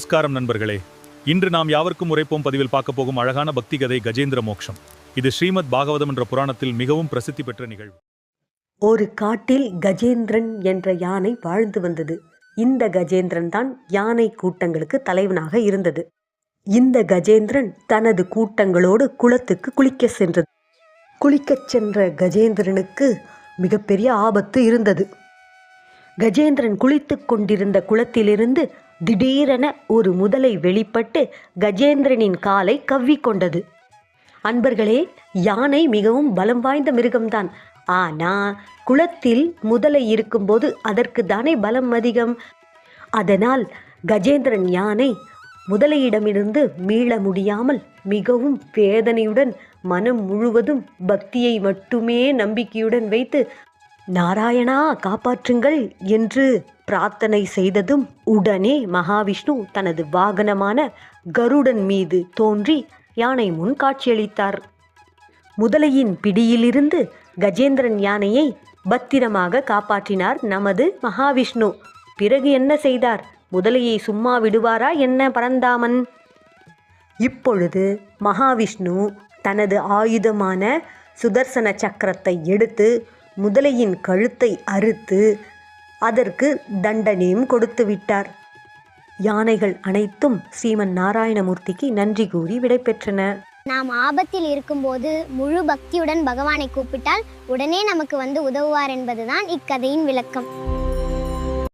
நமஸ்காரம் நண்பர்களே. இன்று நாம் யாவருக்கும் உரைப்போம் பதிவில் பார்க்க போகும் அழகான பக்தி கதை கஜேந்திர மோக்ஷம். இது ஸ்ரீமத் பாகவதம் என்ற புராணத்தில் மிகவும் பிரசித்தி பெற்ற நிகழ்வு. ஒரு காட்டில் கஜேந்திரன் என்ற யானை வாழ்ந்து வந்தது. இந்த கஜேந்திரன் தான் யானை கூட்டங்களுக்கு தலைவனாக இருந்தது. இந்த கஜேந்திரன் தனது கூட்டங்களோடு குளத்துக்கு குளிக்க சென்றது. குளிக்கச் சென்ற கஜேந்திரனுக்கு மிகப்பெரிய ஆபத்து இருந்தது. கஜேந்திரன் குளித்து கொண்டிருந்த குளத்திலிருந்து திடீரென ஒரு முதலை வெளிப்பட்டு கஜேந்திரனின் காலை கவ்விக்கொண்டது. அன்பர்களே, யானை மிகவும் பலம் வாய்ந்த மிருகம்தான். ஆனால் குளத்தில் முதலை இருக்கும்போது அதற்கு தானே பலம் அதிகம். அதனால் கஜேந்திரன் யானை முதலையிடமிருந்து மீள முடியாமல் மிகவும் வேதனையுடன் மனம் முழுவதும் பக்தியை மட்டுமே நம்பிக்கையுடன் வைத்து நாராயணா காப்பாற்றுங்கள் என்று பிரார்த்தனை செய்ததும் உடனே மகாவிஷ்ணு தனது வாகனமான கருடன் மீது தோன்றி யானை முன் காட்சியளித்தார். முதலையின் பிடியிலிருந்து கஜேந்திரன் யானையை பத்திரமாக காப்பாற்றினார் நமது மகாவிஷ்ணு. பிறகு என்ன செய்தார்? முதலையை சும்மா விடுவாரா என்ன பரந்தாமன்? இப்பொழுது மகாவிஷ்ணு தனது ஆயுதமான சுதர்சன சக்கரத்தை எடுத்து முதலையின் கழுத்தை அறுத்து அதற்கு தண்டனையும் கொடுத்து விட்டார். யானைகள் அனைத்தும் ஸ்ரீமன் நாராயணமூர்த்திக்கு நன்றி கூறி விடைபெற்றன. நாம் ஆபத்தில் இருக்கும்போது முழு பக்தியுடன் பகவானை கூப்பிட்டால் உடனே நமக்கு வந்து உதவுவார் என்பதுதான் இக்கதையின் விளக்கம்.